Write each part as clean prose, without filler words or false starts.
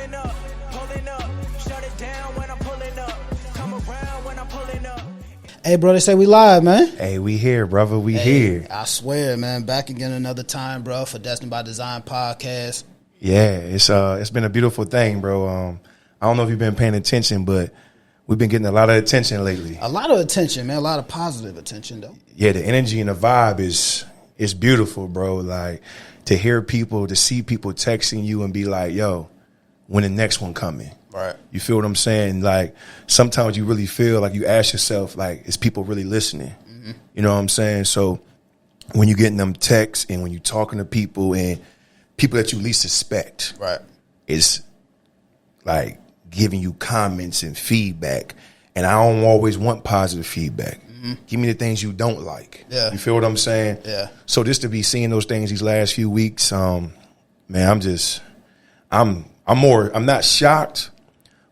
pulling up, shut it down when I'm pulling up, come around when I'm pulling up. Hey, bro, they say we live, man. Hey, we here, brother. We here. I swear, man. Back again another time, bro, for Destined by Design podcast. Yeah, it's been a beautiful thing, bro. I don't know if you've been paying attention, but we've been getting a lot of attention lately. A lot of attention, man. A lot of positive attention, though. Yeah, the energy and the vibe is beautiful, bro. Like, to hear people, to see people texting you and be like, yo, when the next one coming? Right. You feel what I'm saying? Like, sometimes you really feel like you ask yourself, like, is people really listening? Mm-hmm. You know what I'm saying? So when you're getting them texts and when you're talking to people and people that you least suspect, right, it's like giving you comments and feedback. And I don't always want positive feedback. Mm-hmm. Give me the things you don't like. Yeah. You feel what I'm saying? Yeah. So just to be seeing those things these last few weeks, man, I'm not shocked,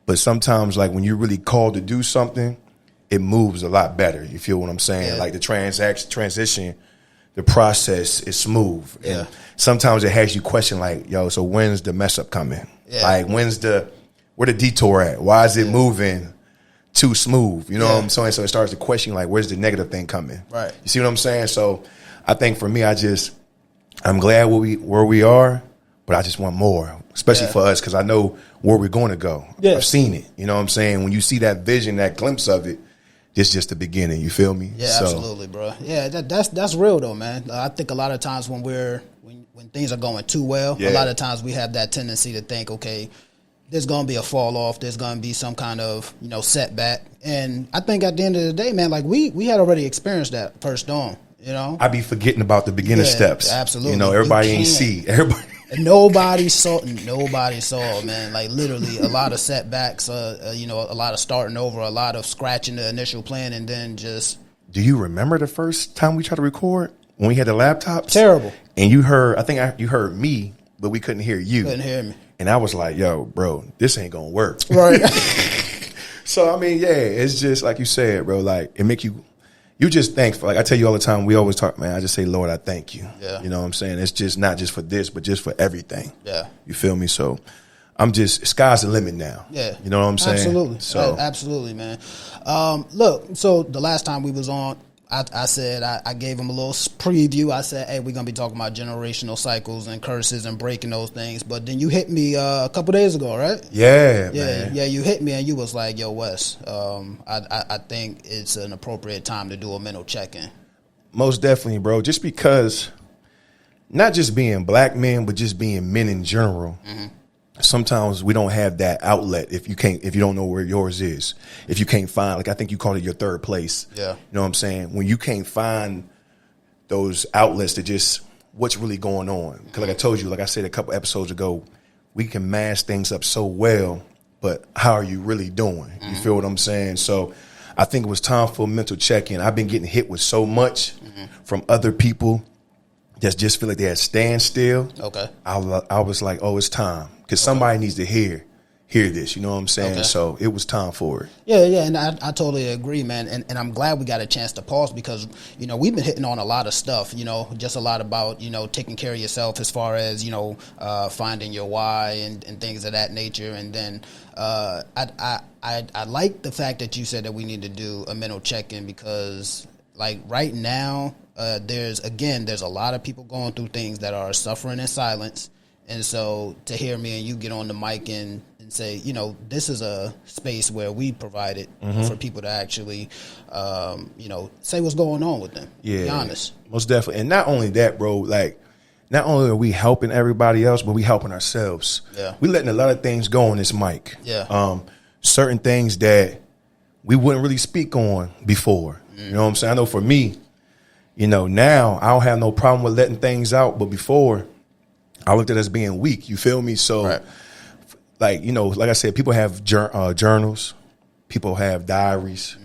but sometimes like when you're really called to do something, it moves a lot better. You feel what I'm saying? Yeah. Like the transition, the process is smooth. Yeah. And sometimes it has you question like, yo, so when's the mess up coming? Yeah. Like where the detour at? Why is it moving too smooth? You know what I'm saying? So it starts to question like, where's the negative thing coming? Right. You see what I'm saying? So I think for me, I'm glad where we are, but I just want more, especially for us, because I know where we're going to go. Yeah. I've seen it. You know what I'm saying? When you see that vision, that glimpse of it, it's just the beginning. You feel me? Yeah, absolutely, bro. Yeah, that's real though, man. I think a lot of times when things are going too well, a lot of times we have that tendency to think, okay, there's going to be a fall off. There's going to be some kind of, setback. And I think at the end of the day, man, like we had already experienced that first on, I be forgetting about the beginning steps. Absolutely. Everybody ain't see. Everybody. Nobody saw, man. Like literally a lot of setbacks, a lot of starting over, a lot of scratching the initial plan and then just. Do you remember the first time we tried to record when we had the laptops? Terrible. And you heard, you heard me, but we couldn't hear you. Couldn't hear me. And I was like, yo, bro, this ain't going to work. Right. So, I mean, yeah, it's just like you said, bro, like it make you just thankful. Like I tell you all the time, we always talk, man, I just say, Lord, I thank you. Yeah. You know what I'm saying? It's just not just for this, but just for everything. Yeah. You feel me? So sky's the limit now. Yeah. You know what I'm saying? Absolutely. So absolutely, man. Look, so the last time we was on, I said, I gave him a little preview. I said, hey, we're going to be talking about generational cycles and curses and breaking those things. But then you hit me a couple days ago, right? Yeah, man. Yeah, you hit me and you was like, yo, Wes, I think it's an appropriate time to do a mental check-in. Most definitely, bro. Just because not just being black men, but just being men in general. Mm-hmm. Sometimes we don't have that outlet if you don't know where yours is. If you can't find, like I think you called it your third place. Yeah. You know what I'm saying? When you can't find those outlets to just what's really going on. Because like I told you, like I said a couple episodes ago, we can mask things up so well, but how are you really doing? You feel what I'm saying? So I think it was time for a mental check-in. I've been getting hit with so much from other people that just feel like they're at standstill. Okay. I was like, oh, it's time. Because somebody needs to hear this, you know what I'm saying? Okay. So it was time for it. Yeah, and I totally agree, man. And I'm glad we got a chance to pause because, we've been hitting on a lot of stuff, just a lot about, taking care of yourself as far as, finding your why and things of that nature. And then I like the fact that you said that we need to do a mental check-in because, like, right now, there's a lot of people going through things that are suffering in silence. And so to hear me and you get on the mic and say, this is a space where we provide it for people to actually, say what's going on with them. Yeah. Be honest. Most definitely. And not only that, bro, like, not only are we helping everybody else, but we helping ourselves. Yeah. We letting a lot of things go on this mic. Yeah. Certain things that we wouldn't really speak on before. You know what I'm saying? I know for me, now I don't have no problem with letting things out, but before I looked at it as being weak. You feel me? So, right. like I said, people have journals. People have diaries.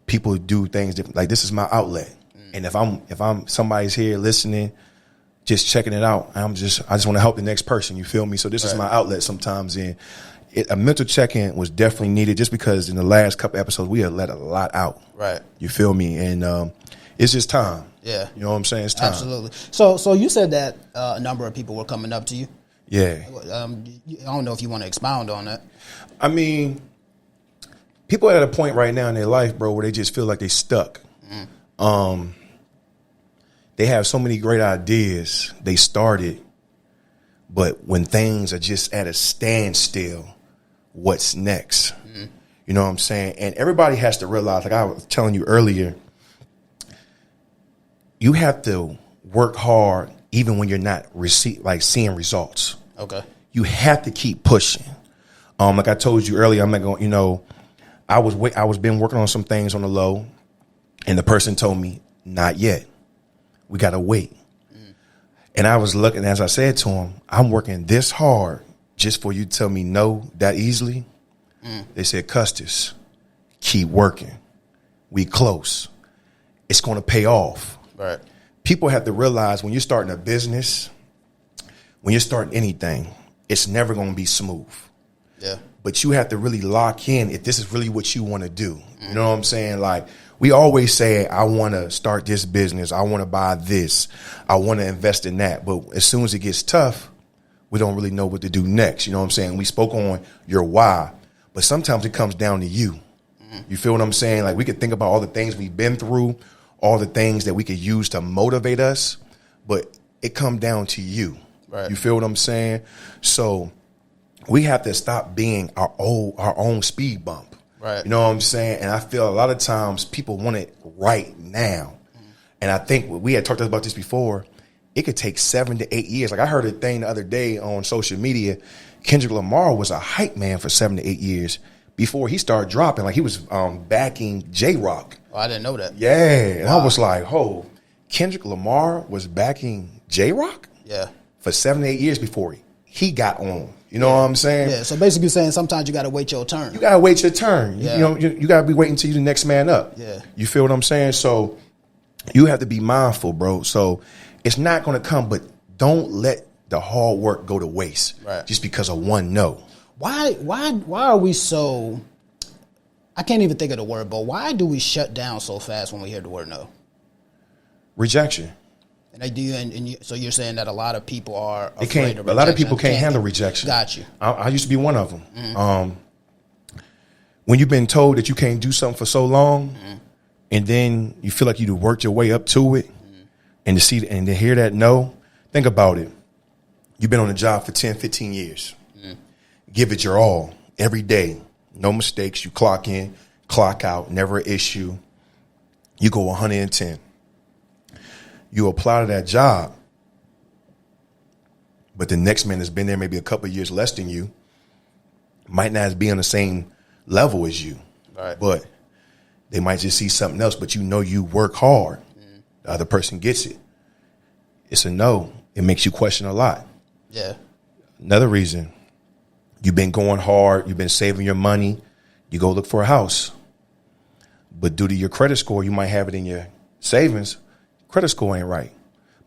People do things different. Like, this is my outlet. And if I'm somebody's here listening, just checking it out, I just want to help the next person. You feel me? So this is my outlet sometimes. And a mental check-in was definitely needed just because in the last couple episodes, we had let a lot out. Right. You feel me? And it's just time. Yeah. You know what I'm saying? It's time. Absolutely. So you said that a number of people were coming up to you. Yeah. I don't know if you want to expound on that. I mean, people are at a point right now in their life, bro, where they just feel like they stuck. They have so many great ideas they started, but when things are just at a standstill, what's next? You know what I'm saying? And everybody has to realize, like I was telling you earlier, you have to work hard even when you're not seeing results. Okay. You have to keep pushing. Like I told you earlier, I'm not going. I was been working on some things on the low, and the person told me, not yet. We gotta wait. And I was looking, as I said to him, I'm working this hard just for you to tell me no that easily. They said, Custis, keep working. We close. It's gonna pay off. Right. People have to realize when you're starting a business, when you're starting anything, it's never gonna be smooth. Yeah. But you have to really lock in if this is really what you want to do. You know what I'm saying? Like, we always say, I want to start this business. I want to buy this. I want to invest in that. But as soon as it gets tough, we don't really know what to do next. You know what I'm saying? We spoke on your why, but sometimes it comes down to you. You feel what I'm saying? Like, we could think about all the things we've been through, all the things that we could use to motivate us, but it comes down to you. Right. You feel what I'm saying? So we have to stop being our own speed bump. Right. You know what I'm saying? And I feel a lot of times people want it right now. And I think we had talked about this before. It could take 7 to 8 years. Like, I heard a thing the other day on social media. Kendrick Lamar was a hype man for 7 to 8 years before he started dropping. Like, he was backing J-Rock. Oh, I didn't know that. Yeah. And I was like, Kendrick Lamar was backing J-Rock? Yeah. For 7 to 8 years before he got on. You know what I'm saying? Yeah. So basically, saying sometimes you got to wait your turn. You gotta wait your turn. Yeah. You gotta be waiting until you're the next man up. Yeah. You feel what I'm saying? So you have to be mindful, bro. So it's not gonna come, but don't let the hard work go to waste. Right. Just because of one no. Why are we so? I can't even think of the word, but why do we shut down so fast when we hear the word no? Rejection. And they do, so you're saying that a lot of people are It afraid can't. of A rejection. lot of people can't handle rejection. Got you. I used to be one of them. When you've been told that you can't do something for so long, and then you feel like you worked your way up to it, and to hear that no, think about it. You've been on the job for 10, 15 years. Give it your all every day. No mistakes. You clock in, clock out, never an issue. You go 110. You apply to that job, but the next man that's been there maybe a couple of years less than you might not be on the same level as you. Right. But they might just see something else, but you work hard. The other person gets it. It's a no. It makes you question a lot. Yeah. Another reason, you've been going hard, you've been saving your money, you go look for a house. But due to your credit score, you might have it in your savings. Credit score ain't right.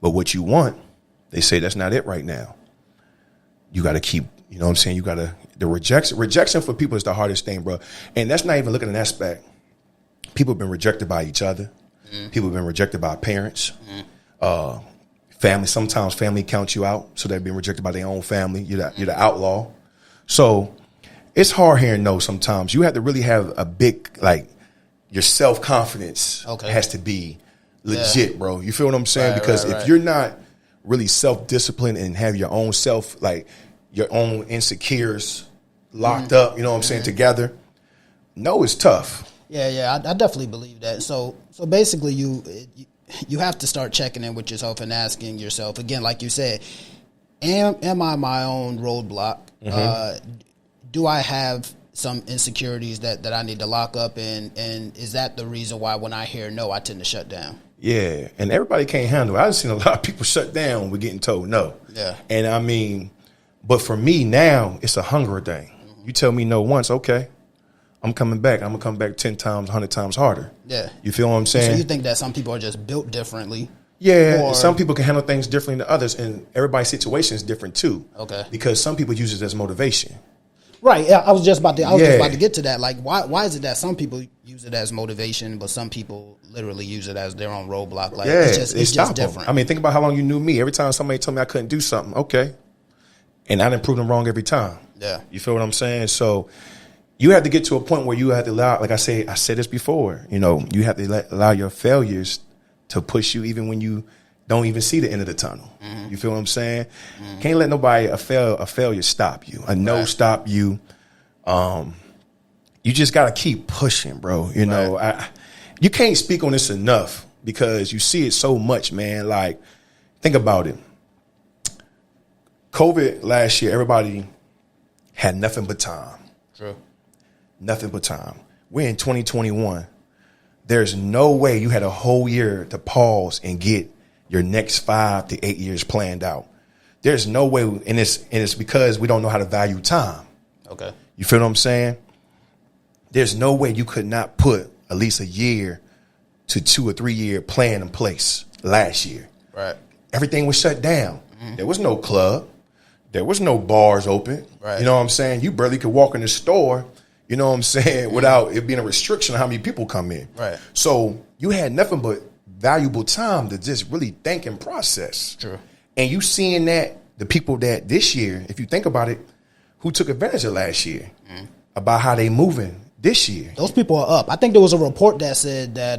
But what you want, they say that's not it right now. You got to keep, you know what I'm saying? The rejection for people is the hardest thing, bro. And that's not even looking at an aspect. People have been rejected by each other. People have been rejected by parents. Family, sometimes family counts you out. So they've been rejected by their own family. You're the outlaw. So it's hard hearing no sometimes. You have to really have a big, your self-confidence has to be legit, bro. You feel what I'm saying? Right, because right. if you're not really self-disciplined and have your own your own insecures locked up, you know what I'm saying, together, no, it's tough. Yeah, I definitely believe that. So basically, you have to start checking in with yourself and asking yourself again, like you said, am I my own roadblock? Do I have some insecurities that I need to lock up, and is that the reason why when I hear no, I tend to shut down? Yeah, and everybody can't handle it. I've seen a lot of people shut down when we're getting told no. Yeah. And I mean, but for me now, it's a hunger thing. You tell me no once, okay, I'm coming back. I'm going to come back 10 times, 100 times harder. Yeah. You feel what I'm saying? So you think that some people are just built differently? Yeah, Or- some people can handle things differently than others, and everybody's situation is different too. Okay. Because some people use it as motivation. Right. Yeah, I was just about to Yeah. get to that. Like, why is it that some people use it as motivation, but some people literally use it as their own roadblock? Like, Yeah, it's just stop 'em. different. I mean, think about how long you knew me. Every time somebody told me I couldn't do something, okay, And I didn't prove them wrong every time. Yeah. You feel what I'm saying? So you have to get to a point where you have to allow, like I said this before, you know, you have to allow your failures to push you even when you don't even see the end of the tunnel. You feel what I'm saying? Can't let nobody, a failure stop you. A no stop you. You just got to keep pushing, bro. You know, you can't speak on this enough because you see it so much, man. Like, think about it. COVID last year, everybody had nothing but time. True. Nothing but time. We're in 2021. There's no way you had a whole year to pause and get your next 5 to 8 years planned out. There's no way, and it's because we don't know how to value time. Okay. You feel what I'm saying? There's no way you could not put at least a year to 2 or 3 year plan in place last year. Right. Everything was shut down. There was no club. There was no bars open. Right. You know what I'm saying? You barely could walk in the store, you know what I'm saying, without it being a restriction on how many people come in. Right. So you had nothing but valuable time to just really think and process. True. And you seeing that the people that this year, if you think about it, who took advantage of last year about how they moving this year. Those people are up. I think there was a report that said that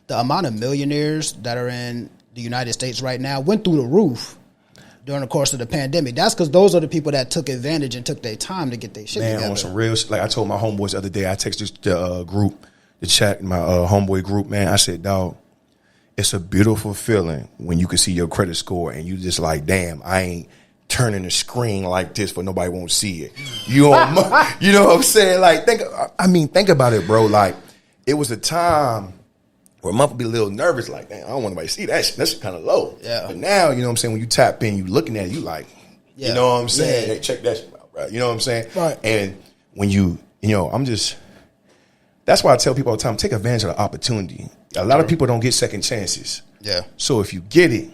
the amount of millionaires that are in the United States right now went through the roof during the course of the pandemic. That's because those are the people that took advantage and took their time to get their shit together. On some real, like I told my homeboys the other day, I texted the group, the chat, my homeboy group, man. I said, dog, it's a beautiful feeling when you can see your credit score and you just like, damn, I ain't turning the screen like this for nobody won't see it. You know what I'm saying? Like, think about it, bro. Like, it was a time where mom would be a little nervous, like, damn, I don't want nobody to see that shit. That's kind of low. Yeah. But now, you know what I'm saying, when you tap in, you looking at it, you like, you know what I'm saying? Yeah. Hey, check that shit out, right? You know what I'm saying? Right. And when you know, that's why I tell people all the time, take advantage of the opportunity. A lot of people don't get second chances. Yeah. So if you get it,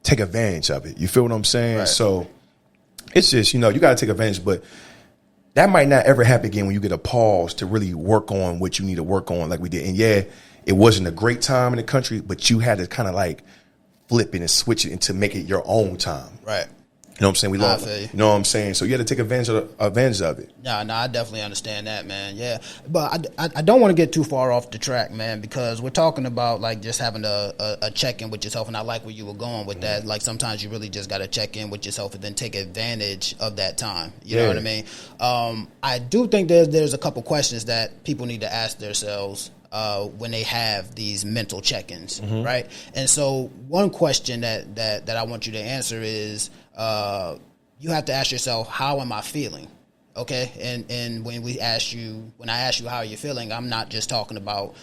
take advantage of it. You feel what I'm saying? Right. So it's just, you know, you got to take advantage, but that might not ever happen again when you get a pause to really work on what you need to work on like we did. And yeah, it wasn't a great time in the country, but you had to kind of like flip it and switch it and to make it your own time. Right. You know what I'm saying? I feel you. You know what I'm saying? So you had to take advantage of it. No, I definitely understand that, man. Yeah, but I don't want to get too far off the track, man, because we're talking about like just having a check in with yourself, and I like where you were going with that. Like sometimes you really just got to check in with yourself and then take advantage of that time. You know what I mean? I do think there's a couple questions that people need to ask themselves when they have these mental check-ins, right? And so one question that I want you to answer is, you have to ask yourself, how am I feeling? Okay. And when I ask you how are you feeling, I'm not just talking about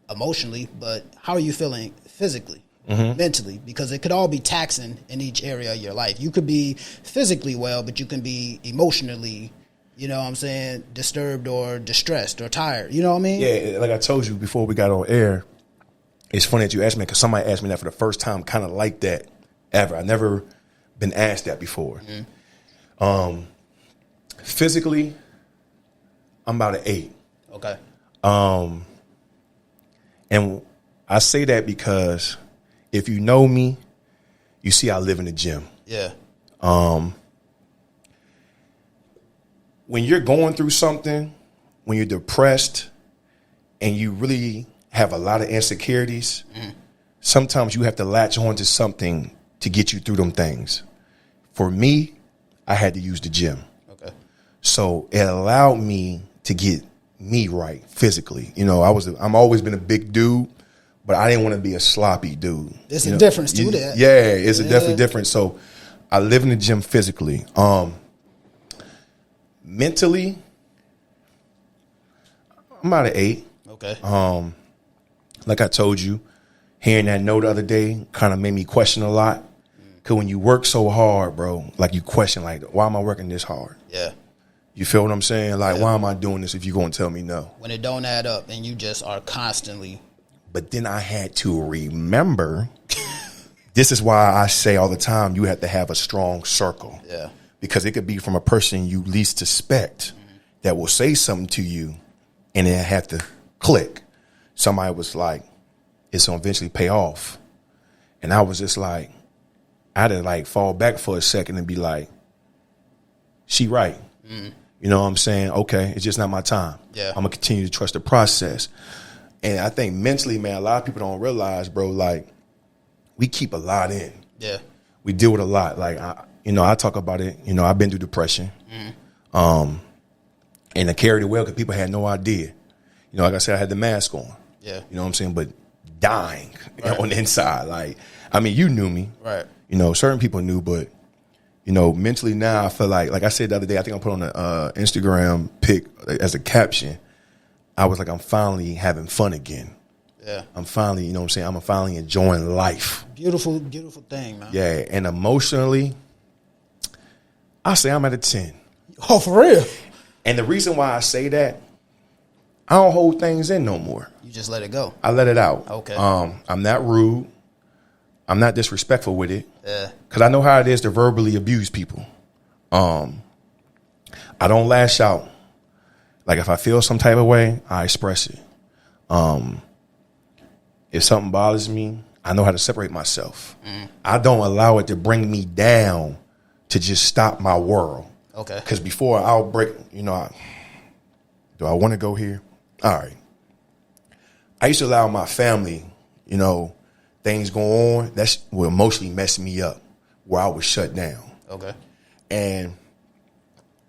emotionally, but how are you feeling physically, mentally? Because it could all be taxing in each area of your life. You could be physically well, but you can be emotionally, you know what I'm saying, disturbed or distressed or tired. You know what I mean? Yeah, like I told you before we got on air, it's funny that you asked me because somebody asked me that for the first time, kind of like that ever. I never been asked that before. Physically, I'm about an 8. Okay. And I say that because if you know me, you see I live in the gym. Yeah. When you're going through something, when you're depressed and you really have a lot of insecurities, sometimes you have to latch on to something to get you through them things. For me, I had to use the gym. Okay. So it allowed me to get me right physically. You know, I'm always been a big dude, but I didn't want to be a sloppy dude. There's a difference to that. Yeah, it's a definitely different. So I live in the gym physically. Mentally, I'm about an 8. Okay. Like I told you, hearing that note the other day kind of made me question a lot. Because when you work so hard, bro, like you question, like, why am I working this hard? Yeah. You feel what I'm saying? Like, why am I doing this if you're going to tell me no? When it don't add up and you just are constantly. But then I had to remember, this is why I say all the time, you have to have a strong circle. Yeah. Because it could be from a person you least suspect that will say something to you and it have to click. Somebody was like, it's going to eventually pay off. And I was just like, I had to like fall back for a second and be like, she right. You know what I'm saying? Okay, it's just not my time. Yeah. I'm going to continue to trust the process. And I think mentally, man, a lot of people don't realize, bro, like, we keep a lot in. Yeah. We deal with a lot. Like, I talk about it. You know, I've been through depression. And I carried it well because people had no idea. You know, like I said, I had the mask on. Yeah. You know what I'm saying? But dying on the inside. Like, I mean, you knew me. Right. You know, certain people knew, but, you know, mentally now I feel like I said the other day, I think I put on an Instagram pic as a caption. I was like, I'm finally having fun again. Yeah. I'm finally, you know what I'm saying? I'm finally enjoying life. Beautiful, beautiful thing, man. Yeah. And emotionally, I say I'm at a 10. Oh, for real? And the reason why I say that, I don't hold things in no more. You just let it go. I let it out. Okay. I'm not rude. I'm not disrespectful with it. Yeah. Because I know how it is to verbally abuse people. I don't lash out. Like, if I feel some type of way, I express it. If something bothers me, I know how to separate myself. I don't allow it to bring me down to just stop my world. Okay. Because before I'll break, you know, do I want to go here? All right. I used to allow my family, you know, things go on. That will emotionally mess me up where I was shut down. Okay. And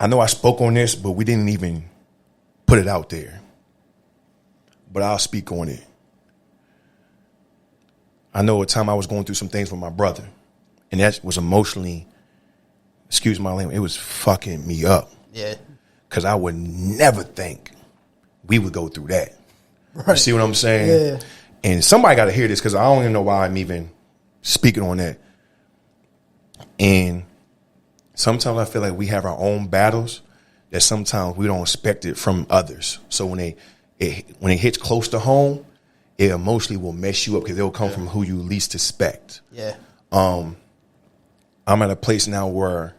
I know I spoke on this, but we didn't even put it out there. But I'll speak on it. I know a time I was going through some things with my brother, and that was emotionally, excuse my language, it was fucking me up. Yeah. Because I would never think we would go through that. Right. You see what I'm saying? Yeah. And somebody got to hear this because I don't even know why I'm even speaking on that. And sometimes I feel like we have our own battles that sometimes we don't expect it from others. So when it hits close to home, it emotionally will mess you up because it'll come from who you least expect. Yeah. I'm at a place now where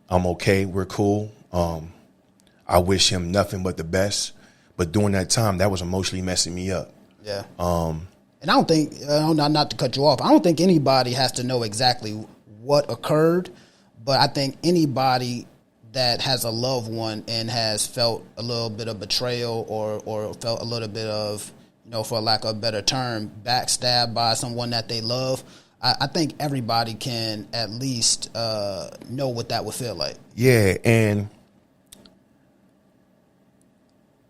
I'm okay. We're cool. I wish him nothing but the best. But during that time, that was emotionally messing me up. Yeah. And I don't think, not to cut you off, I don't think anybody has to know exactly what occurred, but I think anybody that has a loved one and has felt a little bit of betrayal or felt a little bit of, you know, for lack of a better term, backstabbed by someone that they love, I think everybody can at least know what that would feel like. Yeah, and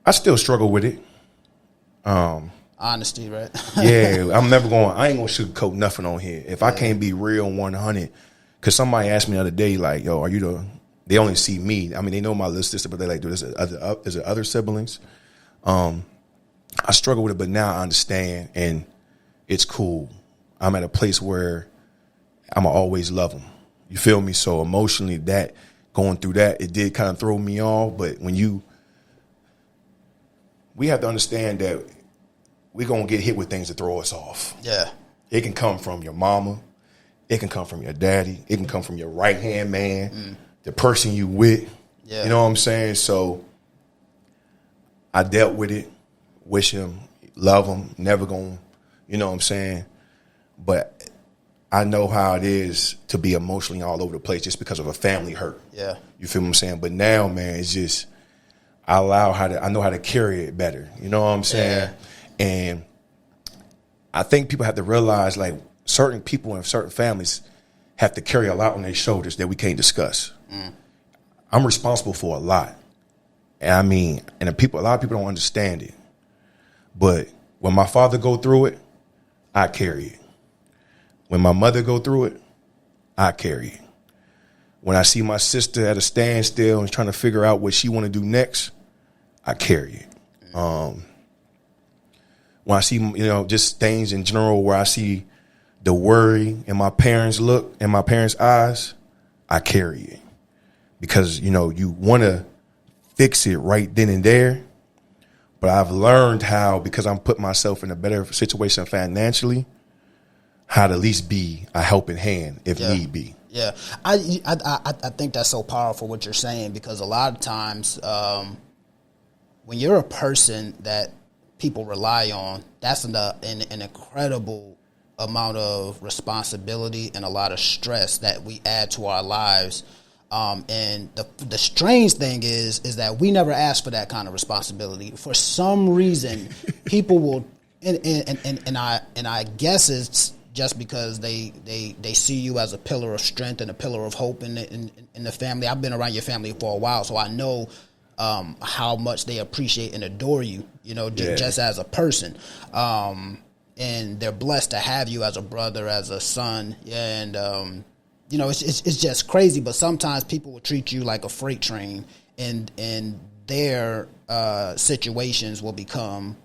I still struggle with it. Honesty, right? Yeah, I ain't going to sugarcoat nothing on here. If I can't be real 100, because somebody asked me the other day, like, yo, they only see me. I mean, they know my little sister, but they're like, dude, is there other siblings? I struggle with it, but now I understand, and it's cool. I'm at a place where I'm going to always love them. You feel me? So emotionally, going through that, it did kind of throw me off, but we have to understand that we're going to get hit with things that throw us off. Yeah. It can come from your mama. It can come from your daddy. It can come from your right-hand man, the person you with. Yeah. You know what I'm saying? So I dealt with it, wish him, love him, never going, you know what I'm saying? But I know how it is to be emotionally all over the place just because of a family hurt. Yeah. You feel what I'm saying? But now, man, it's just I know how to carry it better. You know what I'm saying? Yeah. And I think people have to realize, like, certain people and certain families have to carry a lot on their shoulders that we can't discuss. I'm responsible for a lot. And I mean, and a lot of people don't understand it. But when my father go through it, I carry it. When my mother go through it, I carry it. When I see my sister at a standstill and trying to figure out what she want to do next, I carry it. When I see, you know, just things in general where I see the worry in my parents' look, in my parents' eyes, I carry it. Because, you know, you want to fix it right then and there. But I've learned how, because I'm putting myself in a better situation financially, how to at least be a helping hand if need be. Yeah, I think that's so powerful what you're saying, because a lot of times when you're a person that people rely on, that's an incredible amount of responsibility and a lot of stress that we add to our lives And the strange thing is that we never asked for that kind of responsibility. For some reason, people will, and I guess it's just because they see you as a pillar of strength and a pillar of hope in the family. I've been around your family for a while, so I know how much they appreciate and adore you, just as a person. And they're blessed to have you as a brother, as a son, and it's just crazy. But sometimes people will treat you like a freight train, and their situations will become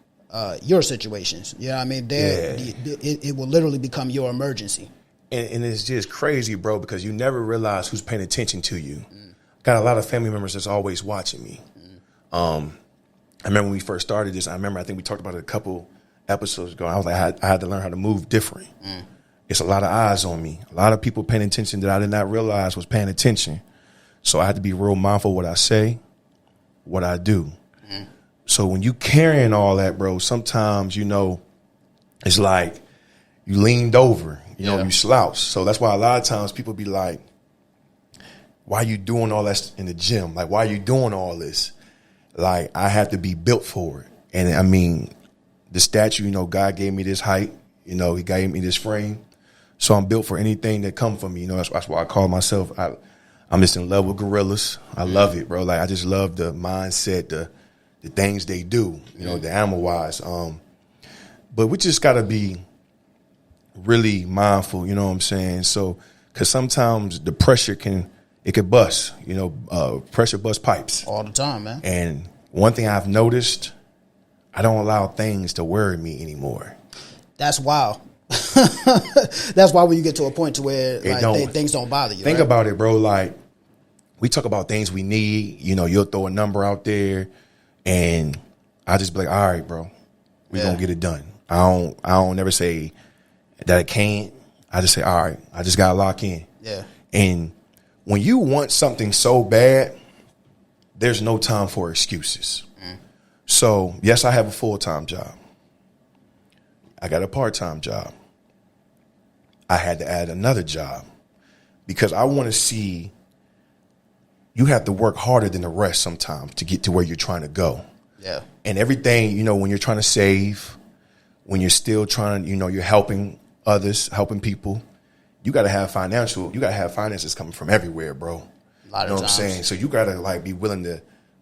your situations. You know what I mean? It will literally become your emergency. And it's just crazy, bro, because you never realize who's paying attention to you. Got a lot of family members that's always watching me. I remember when we first started this, I think we talked about it a couple episodes ago. I was like, I had to learn how to move different. It's a lot of eyes on me. A lot of people paying attention that I did not realize was paying attention. So I had to be real mindful of what I say, what I do. So when you carrying all that, bro, sometimes, it's like you leaned over, you slouched. So that's why a lot of times people be like, why are you doing all that in the gym? Like, why are you doing all this? Like, I have to be built for it. And I mean, the statue, God gave me this height, He gave me this frame. So I'm built for anything that come from me. That's why I call myself, I'm just in love with gorillas. I love it, bro. Like, I just love the mindset, the things they do, the animal wise. But we just got to be really mindful, you know what I'm saying? So, because sometimes the pressure it could bust, pressure bust pipes. All the time, man. And one thing I've noticed, I don't allow things to worry me anymore. That's wild. That's why when you get to a point to where things don't bother you. Think right? about it, bro. Like, we talk about things we need. You'll throw a number out there, and I just be like, all right, bro, we gonna get it done. I don't never say that I can't. I just say, all right, I just gotta lock in. Yeah. And when you want something so bad, there's no time for excuses. So, yes, I have a full-time job. I got a part-time job. I had to add another job because I want to see you have to work harder than the rest sometimes to get to where you're trying to go. Yeah. And everything, when you're trying to save, when you're still trying, you're helping others, helping people, you got to have finances coming from everywhere, bro. A lot of times. What I'm saying? So you got to be willing to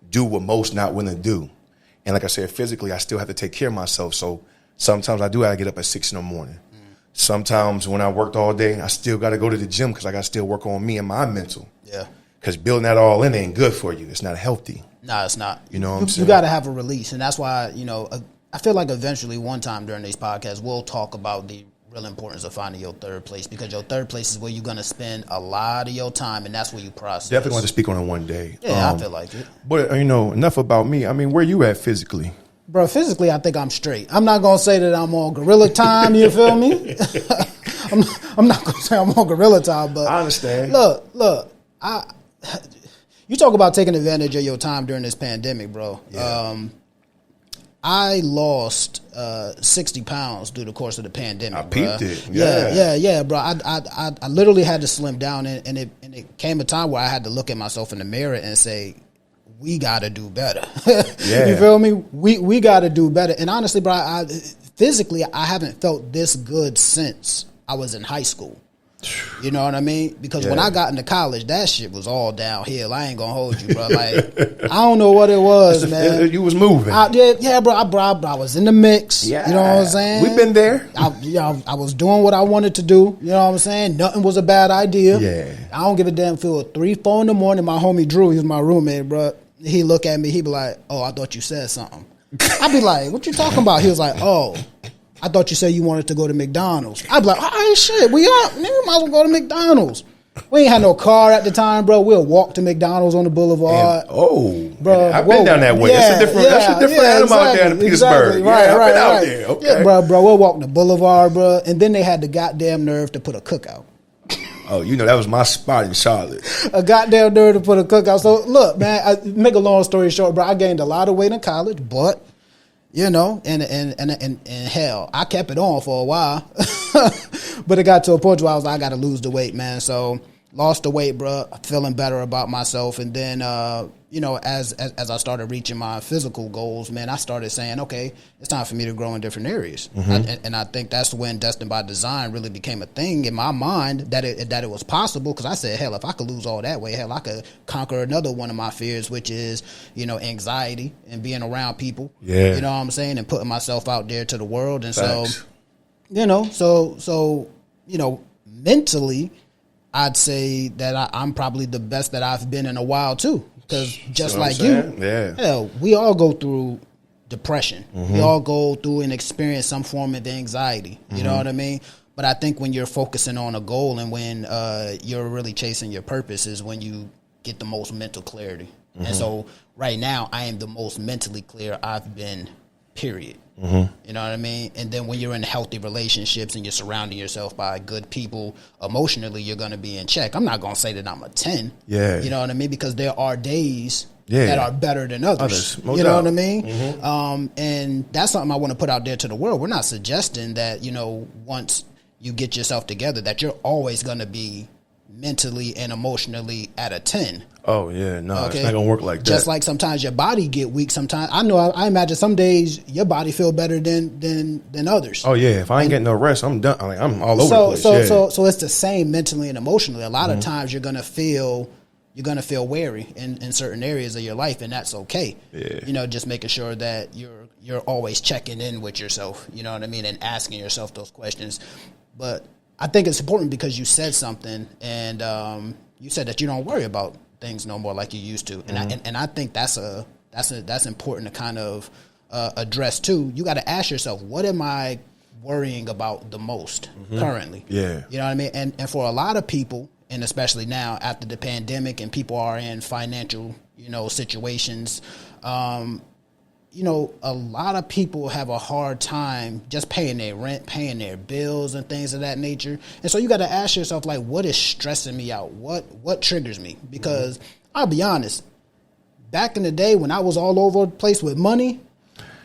do what most not willing to do. And like I said, physically, I still have to take care of myself. So sometimes I do have to get up at 6 in the morning. Sometimes when I worked all day, I still got to go to the gym because I got to still work on me and my mental. Yeah. Because building that all in ain't good for you. It's not healthy. No, it's not. You know what I'm saying? You got to have a release. And that's why, I feel like eventually one time during these podcasts, we'll talk about the real importance of finding your third place, because your third place is where you're going to spend a lot of your time, and that's where you process. Definitely want to speak on it one day. Yeah, I feel like it. But, enough about me. I mean, where you at physically? Bro, physically, I think I'm straight. I'm not going to say that I'm on gorilla time, you feel me? I'm not going to say I'm on gorilla time, but I understand. Look, you talk about taking advantage of your time during this pandemic, bro. Yeah. I lost 60 pounds through the course of the pandemic. I peeped it. Yeah, bro. I literally had to slim down, and it came a time where I had to look at myself in the mirror and say, we got to do better. You feel me? We got to do better. And honestly, bro, physically, I haven't felt this good since I was in high school. You know what I mean? Because when I got into college, that shit was all downhill. I ain't gonna hold you, bro. Like, I don't know what it was, man. You was moving. Bro. I was in the mix. Yeah. You know what I'm saying? We've been there. I was doing what I wanted to do. You know what I'm saying? Nothing was a bad idea. Yeah. I don't give a damn if it was 3, 4 in the morning. My homie Drew, he was my roommate, bro. He look at me. He be like, "Oh, I thought you said something." I be like, "What you talking about?" He was like, "Oh, I thought you said you wanted to go to McDonald's." I'd be like, "All right, shit, we up. Nigga, we might as well go to McDonald's." We ain't had no car at the time, bro. We'll walk to McDonald's on the boulevard. Bro, I've been down that way. That's a different animal out there in Petersburg. Exactly. Right, I've been out there. Okay. Yeah, bro, we'll walk the boulevard, bro. And then they had the goddamn nerve to put a cookout. Oh, that was my spot in Charlotte. A goddamn nerve to put a cookout. So, look, man, make a long story short, bro, I gained a lot of weight in college, but, and hell, I kept it on for a while. But it got to a point where I got to lose the weight, man. So, lost the weight, bro, feeling better about myself. And then, you know, as I started reaching my physical goals, man, I started saying, okay, it's time for me to grow in different areas. And I think that's when Destined by Design really became a thing in my mind, that it was possible. Because I said, hell, if I could lose all that weight, hell, I could conquer another one of my fears, which is, you know, anxiety and being around people. Yeah. You know what I'm saying? And putting myself out there to the world. And Facts. so, you know, so you know, mentally, I'd say that I'm probably the best that I've been in a while too. Because just See what like I'm you, saying? Yeah. hell, we all go through depression. We all go through and experience some form of anxiety. You know what I mean? But I think when you're focusing on a goal and when you're really chasing your purpose is when you get the most mental clarity. And so right now, I am the most mentally clear I've been, period. You know what I mean? And then when you're in healthy relationships and you're surrounding yourself by good people, emotionally, you're going to be in check. I'm not going to say that I'm a 10. Yeah. You know what I mean? Because there are days Yeah. that are better than others. No You know doubt. what I mean? And that's something I want to put out there to the world. We're not suggesting that, you know, once you get yourself together, that you're always going to be mentally and emotionally at a 10. Oh yeah, no, Okay? it's not gonna work like that. Just like sometimes your body get weak. Sometimes I imagine some days your body feel better than others. oh yeah, if I ain't getting no rest, I'm done. I'm all over the place. So it's the same mentally and emotionally. A lot of times you're gonna feel wary in certain areas of your life, and that's okay. Yeah. You know, just making sure that you're always checking in with yourself. You know what I mean, and asking yourself those questions. But I think it's important because you said something, and you said that you don't worry about things no more like you used to, and I think that's important to kind of address too. You got to ask yourself, what am I worrying about the most currently? Yeah. You know what I mean? And for a lot of people, and especially now after the pandemic and people are in financial, you know, situations, you know, a lot of people have a hard time just paying their rent, paying their bills and things of that nature. And so you got to ask yourself, like, what is stressing me out? What triggers me? Because I'll be honest, back in the day when I was all over the place with money,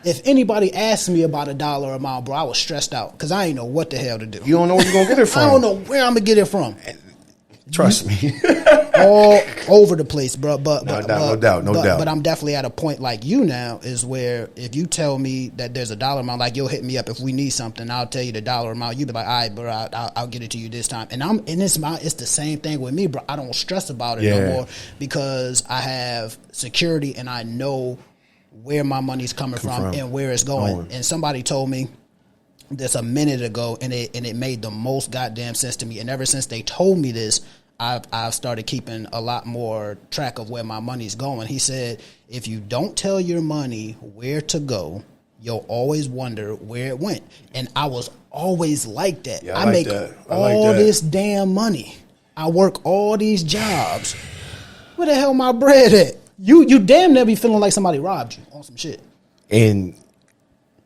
if anybody asked me about a dollar amount, bro, I was stressed out because I ain't know what the hell to do. You don't know where you're gonna get it from. I don't know where I'm gonna get it from. Trust me. All over the place, bro. But No doubt. But I'm definitely at a point like you now, is where if you tell me that there's a dollar amount, like you'll hit me up if we need something, I'll tell you the dollar amount. You be like, all right, bro, I'll get it to you this time. And it's the same thing with me, bro. I don't stress about it no more because I have security and I know where my money's coming from and where it's going. And somebody told me this a minute ago, and it made the most goddamn sense to me. And ever since they told me this, I've started keeping a lot more track of where my money's going. He said, if you don't tell your money where to go, you'll always wonder where it went. And I was always like that. Yeah, I make all that. this damn money. I work all these jobs. Where the hell my bread at? You damn near be feeling like somebody robbed you on some shit. And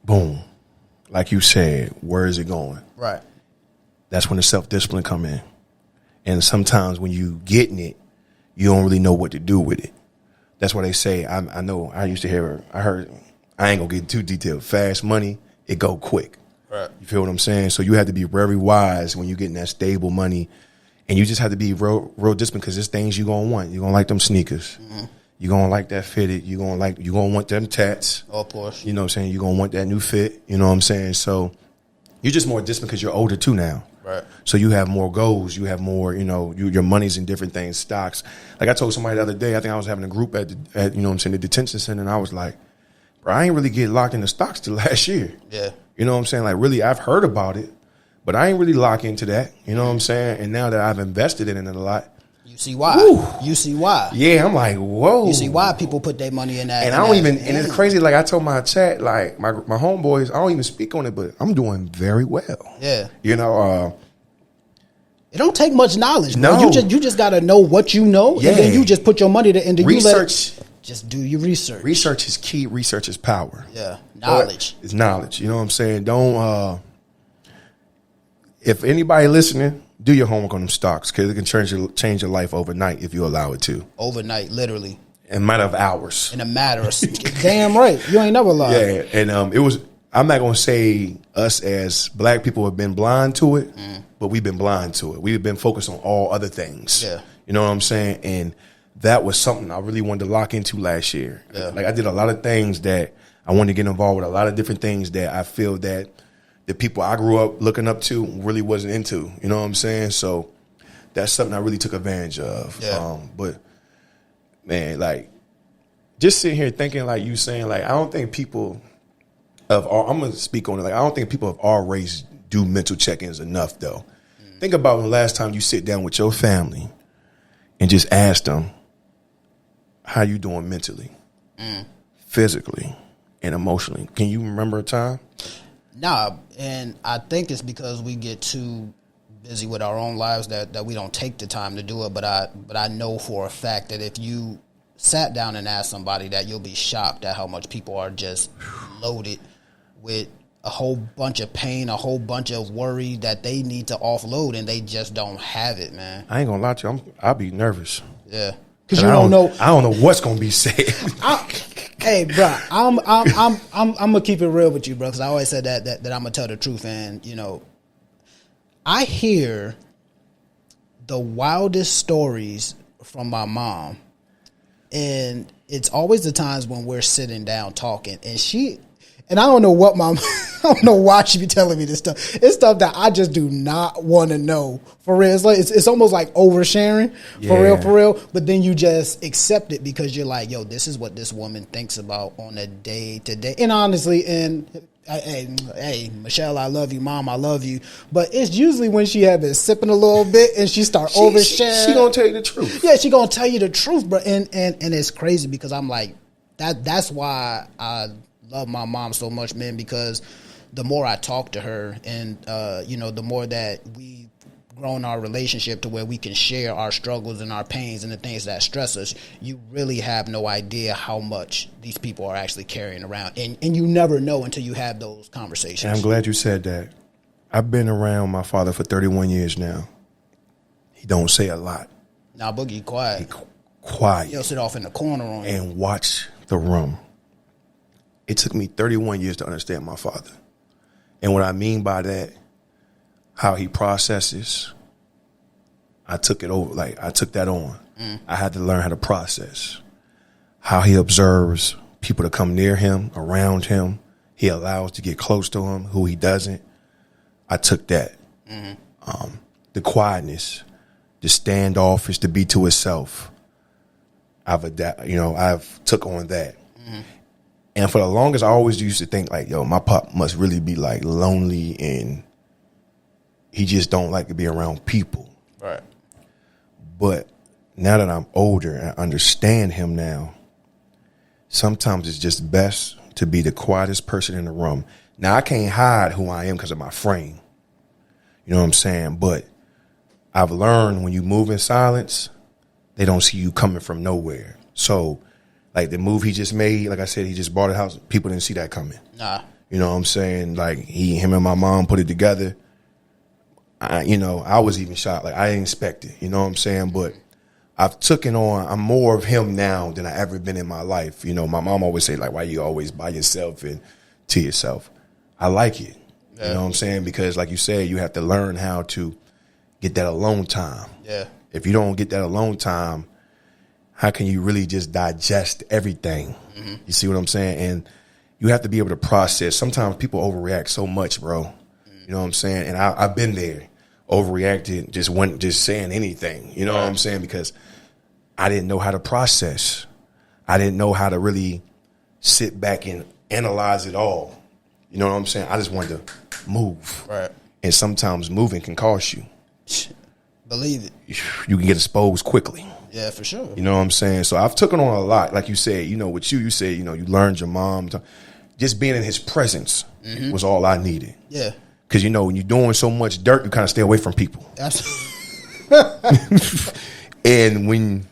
boom, like you said, where is it going? Right. That's when the self-discipline come in. And sometimes when you getting it, you don't really know what to do with it. That's why they say, I know, I heard, I ain't gonna get too detailed. Fast money, it go quick. Right. You feel what I'm saying? So you have to be very wise when you're getting that stable money. And you just have to be real disciplined because there's things you're gonna want. You're gonna like them sneakers. Mm-hmm. You're gonna like that fitted. You're gonna want them tats. Oh, of course. You know what I'm saying? You're gonna want that new fit. You know what I'm saying? So you're just more disciplined because you're older too now. Right. So you have more goals. You have more, you know, your money's in different things, stocks. Like I told somebody the other day, I think I was having a group at you know what I'm saying, the detention center, and I was like, bro, I ain't really get locked into stocks till last year. Yeah. You know what I'm saying? Like really, I've heard about it, but I ain't really locked into that. You know what I'm saying? And now that I've invested in it a lot. You see why. Woo. You see why. Yeah, I'm like, whoa. You see why people put their money in that. And I don't even, and it's crazy, like I told my chat, like my homeboys, I don't even speak on it, but I'm doing very well. Yeah. You know, it don't take much knowledge, bro. No. You just got to know what you know, Yeah. and then you just put your money into research. Just do your research. Research is key. Research is power. Yeah, knowledge. It's knowledge. You know what I'm saying? Don't. If anybody listening, do your homework on them stocks because it can change your life overnight if you allow it to. Overnight, literally. In a matter of hours. In a matter of damn right. You ain't never lied. Yeah, and it was I'm not gonna say us as black people have been blind to it, but we've been blind to it. We've been focused on all other things. Yeah. You know what I'm saying? And that was something I really wanted to lock into last year. Yeah. Like I did a lot of things that I wanted to get involved with, a lot of different things that I feel that the people I grew up looking up to really wasn't into. You know what I'm saying? So that's something I really took advantage of. Yeah. But man, like just sitting here thinking like you saying, like I don't think people I'm gonna speak on it. Like I don't think people of our race do mental check-ins enough though. Think about when the last time you sit down with your family and just ask them, how you doing mentally, physically, and emotionally? Can you remember a time? Nah, and I think it's because we get too busy with our own lives that we don't take the time to do it. But I know for a fact that if you sat down and asked somebody that, you'll be shocked at how much people are just loaded with a whole bunch of pain, a whole bunch of worry that they need to offload, and they just don't have it, man. I ain't gonna lie to you. I'll be nervous. Yeah, because you don't know. I don't know what's gonna be said. Hey, bro, I'm gonna keep it real with you, bro. Because I always said that I'm gonna tell the truth, and you know, I hear the wildest stories from my mom, and it's always the times when we're sitting down talking, and I don't know what I don't know why she be telling me this stuff. It's stuff that I just do not want to know. For real, it's almost like oversharing. For real. But then you just accept it because you're like, yo, this is what this woman thinks about on a day to day. And honestly, hey, Michelle, I love you. Mom, I love you. But it's usually when she have been sipping a little bit and she start oversharing. She gonna tell you the truth. Yeah, she gonna tell you the truth, bro. And it's crazy because I'm like, that's why I love my mom so much, man, because the more I talk to her and, the more that we've grown our relationship to where we can share our struggles and our pains and the things that stress us, you really have no idea how much these people are actually carrying around. And you never know until you have those conversations. And I'm glad you said that. I've been around my father for 31 years now. He don't say a lot. Now, Boogie, quiet. Quiet. He'll sit off in the corner on you. And watch the room. It took me 31 years to understand my father. And what I mean by that, how he processes, I took it over. Like, I took that on. I had to learn how to process. How he observes people to come near him, around him. He allows to get close to him, who he doesn't. I took that. The quietness, the standoffish, to be to itself. I've took on that. And for the longest, I always used to think like, yo, my pop must really be like lonely and he just don't like to be around people. Right. But now that I'm older and I understand him now, sometimes it's just best to be the quietest person in the room. Now, I can't hide who I am because of my frame. You know what I'm saying? But I've learned when you move in silence, they don't see you coming from nowhere. So, like the move he just made, like I said, he just bought a house. People didn't see that coming. Nah. You know what I'm saying? Like him and my mom put it together. I was even shocked. Like I didn't expect it. You know what I'm saying? But I've taken on. I'm more of him now than I ever been in my life. You know, my mom always say like, "Why you always by yourself and to yourself?" I like it. Yeah. You know what I'm saying? Because like you said, you have to learn how to get that alone time. Yeah. If you don't get that alone time, how can you really just digest everything? Mm-hmm. You see what I'm saying? And you have to be able to process. Sometimes people overreact so much, bro. Mm-hmm. You know what I'm saying? And I've been there, overreacted, just saying anything. You know what I'm saying? Because I didn't know how to process. I didn't know how to really sit back and analyze it all. You know what I'm saying? I just wanted to move. Right. And sometimes moving can cost you. Believe it. You can get exposed quickly. Yeah, for sure. You know what I'm saying? So I've taken on a lot. Like you said, with you said, you learned your mom. Just being in his presence was all I needed. Yeah. Because, when you're doing so much dirt, you kind of stay away from people. Absolutely. And when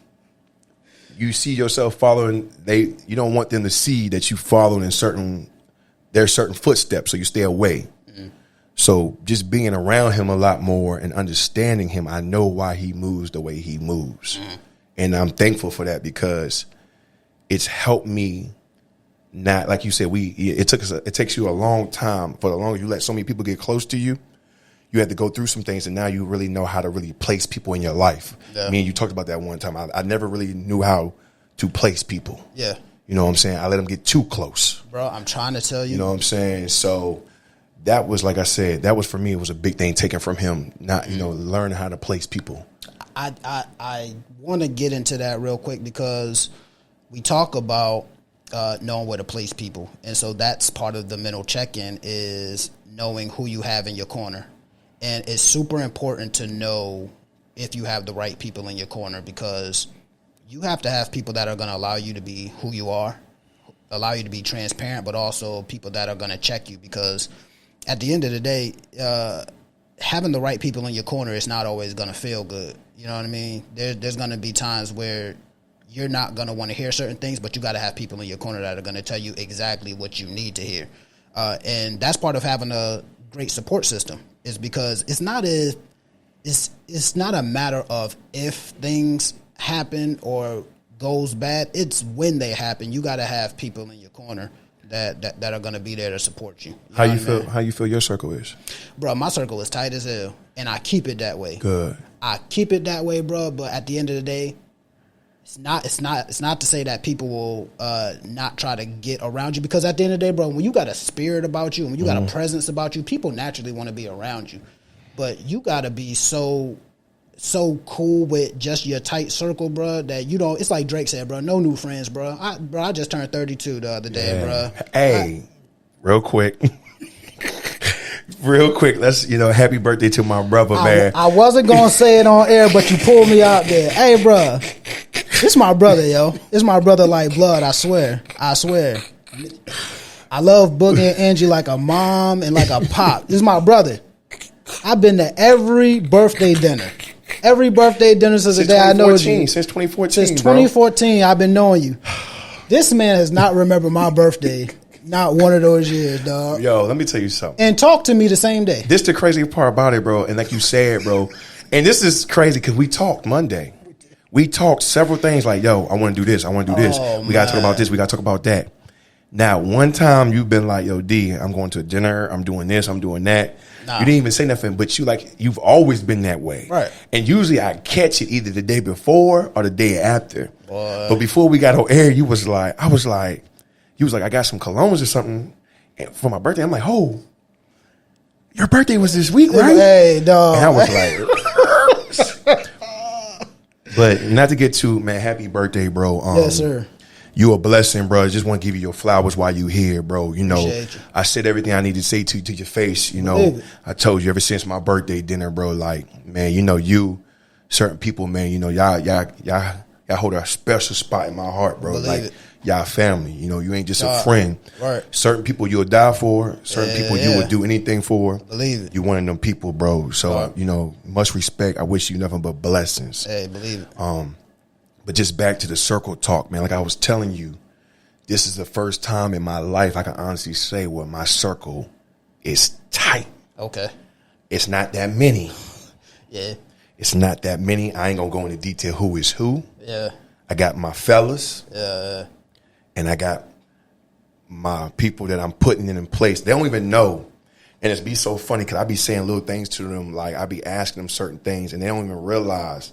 you see yourself following, you don't want them to see that you following in there's certain footsteps, so you stay away. So just being around him a lot more and understanding him, I know why he moves the way he moves. And I'm thankful for that because it's helped me not like you said. It takes you a long time. For the longer you let so many people get close to you, you had to go through some things, and now you really know how to really place people in your life. Yeah. Me and you talked about that one time. I never really knew how to place people. Yeah. You know what I'm saying? I let them get too close. Bro, I'm trying to tell you. You know what I'm saying? So that was, like I said, that was for me, it was a big thing taken from him, not, learning how to place people. I want to get into that real quick because we talk about knowing where to place people. And so that's part of the mental check-in is knowing who you have in your corner. And it's super important to know if you have the right people in your corner because you have to have people that are going to allow you to be who you are, allow you to be transparent, but also people that are going to check you because at the end of the day, having the right people in your corner is not always going to feel good. You know what I mean? There's going to be times where you're not going to want to hear certain things, but you got to have people in your corner that are going to tell you exactly what you need to hear. And that's part of having a great support system is because it's not a matter of if things happen or goes bad. It's when they happen. You got to have people in your corner that are going to be there to support you. How you feel your circle is? Bro, my circle is tight as hell, and I keep it that way. Good. I keep it that way, bro, but at the end of the day, it's not to say that people will not try to get around you because at the end of the day, bro, when you got a spirit about you and when you got a presence about you, people naturally want to be around you. But you got to be so cool with just your tight circle, bro, that you don't. It's like Drake said, bro, no new friends, bro. I just turned 32 the other day, bro. Hey, real quick. Real quick, let's, happy birthday to my brother, man. I wasn't going to say it on air, but you pulled me out there. Hey, bro, this my brother, yo. This my brother like blood, I swear. I love Boogie and Angie like a mom and like a pop. This is my brother. I've been to every birthday dinner. Every birthday dinner since the day I know you. Since 2014, Since 2014, I've been knowing you. This man has not remembered my birthday. Not one of those years, dog. Yo, let me tell you something. And talk to me the same day. This the crazy part about it, bro. And like you said, bro. And this is crazy because we talked Monday. We talked several things like, yo, I want to do this. I want to do this. We got to talk about this. We got to talk about that. Now, one time you've been like, yo, D, I'm going to a dinner. I'm doing this. I'm doing that. Nah. You didn't even say nothing, but you've always been that way. Right. And usually I catch it either the day before or the day after. Boy. But before we got on air, you was like, I got some colognes or something for my birthday. I'm like, oh, your birthday was this week, right? Hey, dog. And I was like, but not to get too, man, happy birthday, bro. Yes, sir. You a blessing, bro. I just want to give you your flowers while you here, bro. Appreciate you. I said everything I need to say to your face. I told you ever since my birthday dinner, bro. Like, man, you, certain people, man. Y'all hold a special spot in my heart, bro. Believe like, it. Y'all family. You ain't just a friend. Right. Certain people you'll die for. Certain people you would do anything for. Believe it. You one of them people, bro. So much respect. I wish you nothing but blessings. Hey, believe it. But just back to the circle talk, man. Like I was telling you, this is the first time in my life I can honestly say where my circle is tight. Okay. It's not that many. Yeah. It's not that many. I ain't gonna go into detail who is who. Yeah. I got my fellas. Yeah. And I got my people that I'm putting in place. They don't even know. And it's be so funny because I be saying little things to them. Like I be asking them certain things and they don't even realize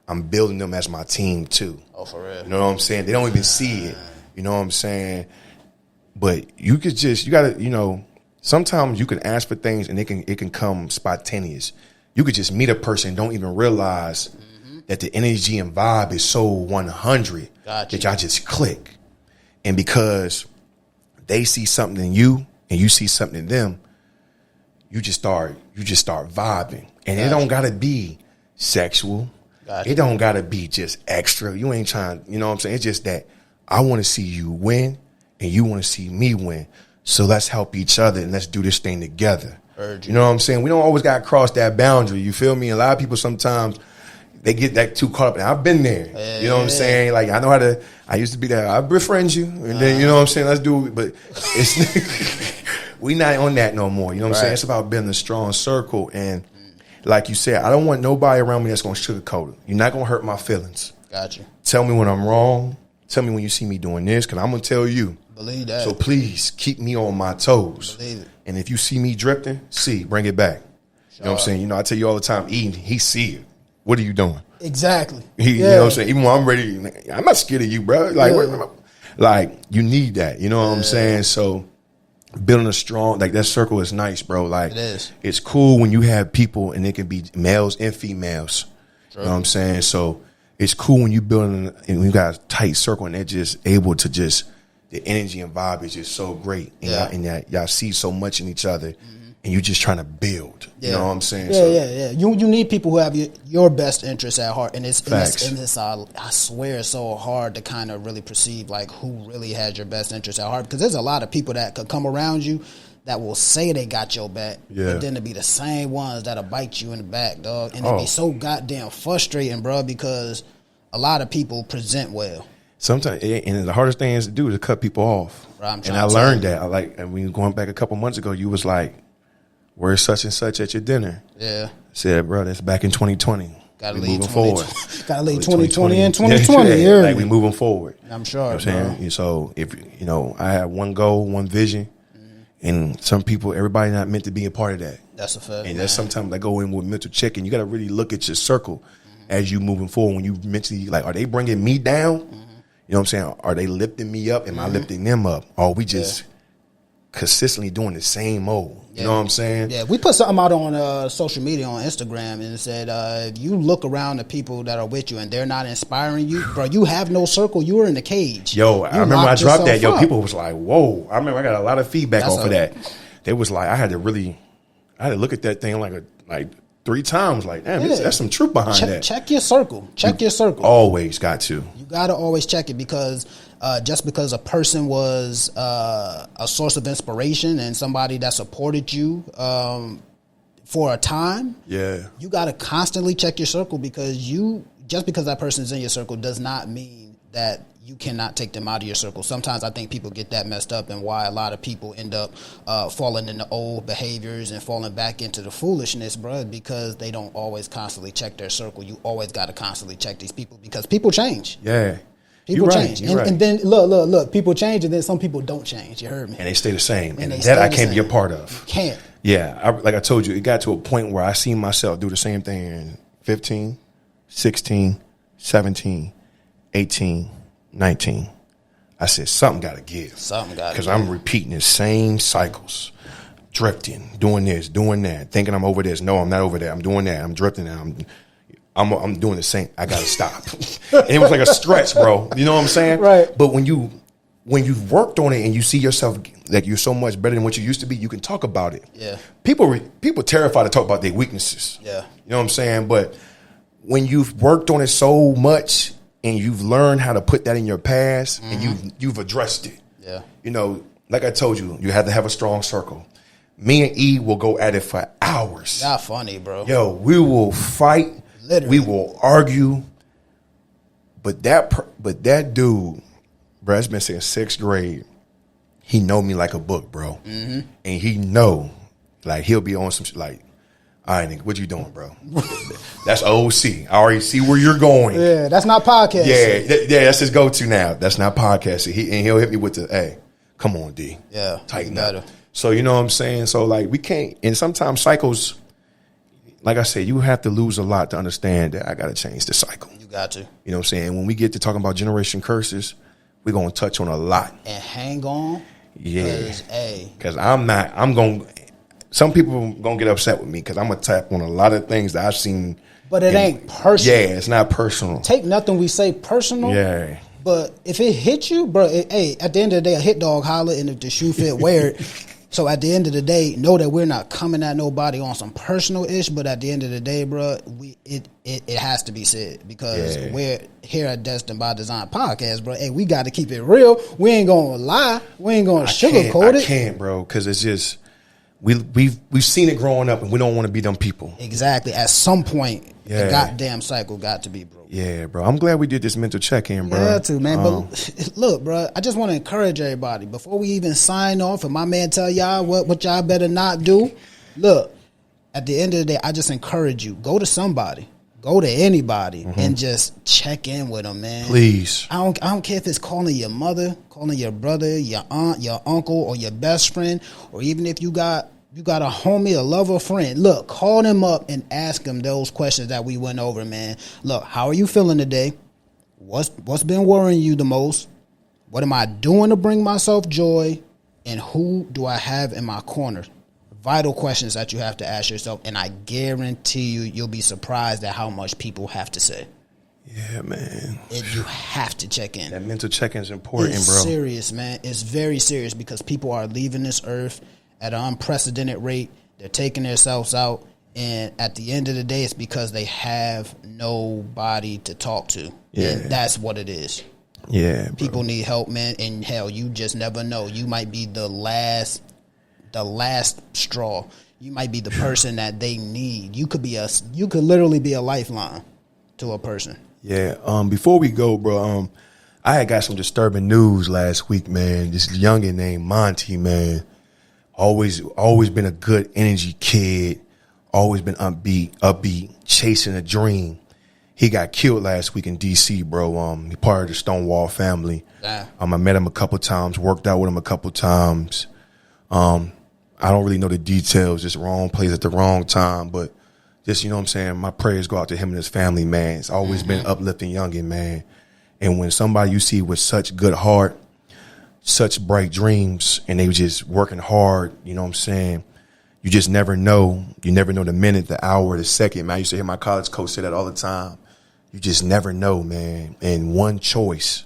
I'm building them as my team too. Oh, for real. You know what I'm saying? They don't even see it. You know what I'm saying? But you gotta, sometimes you can ask for things and it can come spontaneous. You could just meet a person and don't even realize that the energy and vibe is so 100 that y'all just click. And because they see something in you and you see something in them, you just start vibing. And it don't gotta be sexual. It don't gotta be just extra. You ain't trying, you know what I'm saying? It's just that I want to see you win and you want to see me win. So let's help each other and let's do this thing together. You know what I'm saying? We don't always got to cross that boundary. You feel me? A lot of people sometimes they get that too caught up. And I've been there. You know what I'm saying? Like I used to be that. I befriend you. And then, you know what I'm saying? Let's do it. But it's, we not on that no more. You know what I'm saying? It's about building a strong circle. And like you said, I don't want nobody around me that's going to sugarcoat it. You're not going to hurt my feelings. Got you. Tell me when I'm wrong. Tell me when you see me doing this, because I'm going to tell you. Believe that. So please keep me on my toes. Believe it. And if you see me drifting, bring it back. You know what I'm saying? You know, I tell you all the time, eating, he see it. What are you doing? Exactly. You know what I'm saying? Even when I'm ready, I'm not scared of you, bro. Like you need that. You know what I'm saying? So building a strong, like that circle is nice, bro. Like it is. It's cool when you have people and it can be males and females. True. You know what I'm saying? So it's cool when you building and you got a tight circle and they're just able to just, the energy and vibe is just so great. And y'all see so much in each other. And you're just trying to build. You know what I'm saying? Yeah. You need people who have your best interests at heart. And it's I swear it's so hard to kind of really perceive like who really has your best interests at heart. Because there's a lot of people that could come around you that will say they got your back. But then it'll be the same ones that'll bite you in the back, dog. And it'll be so goddamn frustrating, bro, because a lot of people present well. Sometimes, and the hardest thing is to do is to cut people off. Bro, and I learned that. And when going back a couple months ago, you was like, where's such and such at your dinner? Yeah. I said, bro, that's back in 2020. Gotta leave forward. Gotta leave 2020 and 2020. Like we moving forward. I'm sure. You know what I'm saying? So if I have one goal, one vision, and some people, everybody not meant to be a part of that. That's a fact. And that's sometimes I go in with mental checking. You got to really look at your circle as you moving forward. When you mentally like, are they bringing me down? You know what I'm saying? Are they lifting me up? Am I lifting them up? Or are we just consistently doing the same old? You know what I'm saying? Yeah, we put something out on social media, on Instagram, and it said, if you look around the people that are with you and they're not inspiring you, bro, you have no circle. You are in the cage. Yo, I remember I dropped that. Yo, people was like, whoa. I remember I got a lot of feedback off of that. They was like, I had to look at that thing like 3 times. Like, damn, that's some truth behind that. Check your circle. Check your circle. Always got to. You got to always check it because just because a person was a source of inspiration and somebody that supported you for a time, you got to constantly check your circle because just because that person is in your circle does not mean that you cannot take them out of your circle. Sometimes I think people get that messed up and why a lot of people end up falling into old behaviors and falling back into the foolishness, bro, because they don't always constantly check their circle. You always got to constantly check these people because people change. Yeah. People change. And then, look, people change and then some people don't change. You heard me. And they stay the same. And that I can't be a part of. You can't. Yeah. Like I told you, it got to a point where I seen myself do the same thing in 15, 16, 17, 18, 19. I said, something got to give. Something got to give. Because I'm repeating the same cycles. Drifting, doing this, doing that, thinking I'm over this. No, I'm not over there. I'm doing that. I'm drifting now. I'm doing the same. I got to stop. And it was like a stretch, bro. You know what I'm saying? Right. But when you've worked on it and you see yourself like you're so much better than what you used to be, you can talk about it. Yeah. People terrified to talk about their weaknesses. Yeah. You know what I'm saying? But when you've worked on it so much and you've learned how to put that in your past and you've addressed it. Yeah. You know, like I told you, you have to have a strong circle. Me and E will go at it for hours. Not funny, bro. Yo, we will fight. Literally. We will argue. But that dude, bro, it's been since 6th grade. He know me like a book, bro. Mm-hmm. And he know, like, he'll be on some shit like, all right, nigga, what you doing, bro? That's OC. I already see where you're going. Yeah, that's not podcasting. Yeah, that's his go-to now. That's not podcasting. He'll hit me with the, hey, come on, D. Yeah, tighten up. So, you know what I'm saying? So, like, we can't, and sometimes cycles, like I said, you have to lose a lot to understand that I got to change the cycle. You got to. You know what I'm saying? When we get to talking about generation curses, we're going to touch on a lot. And hang on. Yeah. Because some people going to get upset with me because I'm going to tap on a lot of things that I've seen. But it ain't personal. Yeah, it's not personal. Take nothing we say personal. Yeah. But if it hits you, bro, at the end of the day, a hit dog holler, and if the shoe fit, wear it. So at the end of the day, know that we're not coming at nobody on some personal ish, but at the end of the day, bro, it has to be said because we're here at Destined by Design podcast, bro. Hey, we got to keep it real. We ain't gonna lie. We ain't gonna sugarcoat it. I can't, bro, because it's just we've seen it growing up, and we don't want to be them people. Exactly. At some point, the goddamn cycle got to be broke. Yeah, bro. I'm glad we did this mental check-in, bro. Yeah, too, man. But look, bro, I just want to encourage everybody before we even sign off and my man tell y'all what y'all better not do. Look, at the end of the day, I just encourage you. Go to somebody. go to anybody and just check in with them, man. Please. I don't care if it's calling your mother, calling your brother, your aunt, your uncle, or your best friend, or even if you got a homie, a lover, friend. Look, call them up and ask them those questions that we went over, man. Look, how are you feeling today? What's been worrying you the most? What am I doing to bring myself joy? And who do I have in my corner? Vital questions that you have to ask yourself, and I guarantee you'll be surprised at how much people have to say. Yeah, man. You have to check in. That mental check-in is important, It's bro. serious, man. It's very serious because people are leaving this earth at an unprecedented rate. They're taking themselves out, and at the end of the day, it's because they have nobody to talk to. Yeah. And that's what it is. Yeah, bro. People need help, man, and hell, you just never know. You might be the last straw. You might be the person that they need. You could literally be a lifeline to a person. Yeah. Before we go, bro, I had got some disturbing news last week, man. This youngin named Monty, man, always been a good energy kid, always been upbeat, chasing a dream. He got killed last week in D.C., bro. He part of the Stonewall family. Yeah. I met him a couple times, worked out with him a couple times. I don't really know the details, just wrong place at the wrong time, but just, you know what I'm saying, my prayers go out to him and his family, man. It's always been uplifting youngin, man. And when somebody you see with such good heart, such bright dreams, and they were just working hard, you know what I'm saying, you just never know. You never know the minute, the hour, the second, man. I used to hear my college coach say that all the time. You just never know, man. And one choice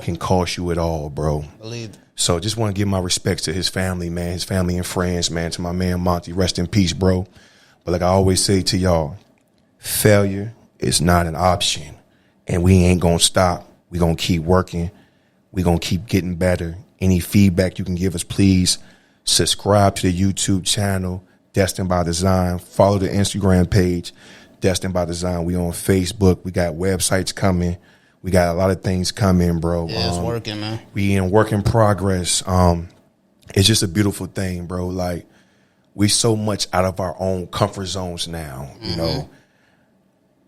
can cost you it all, bro. Believe it. So just want to give my respects to his family, man, his family and friends, man, to my man Monty. Rest in peace, bro. But like I always say to y'all, failure is not an option. And we ain't going to stop. We going to keep working. We going to keep getting better. Any feedback you can give us, please subscribe to the YouTube channel, Destined by Design. Follow the Instagram page, Destined by Design. We on Facebook. We got websites coming. We got a lot of things coming, bro. Yeah, it's working, man. We in work in progress. It's just a beautiful thing, bro. Like, we so much out of our own comfort zones now, you know.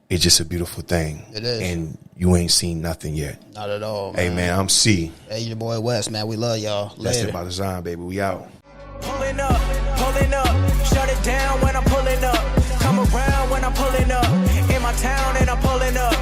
It's just a beautiful thing. It is. And you ain't seen nothing yet. Not at all, man. Hey, man, I'm C. Hey, your boy West, man. We love y'all. Destined Later. by Design, baby. We out. Pulling up, shut it down when I'm pulling up. Come around when I'm pulling up. In my town and I'm pulling up.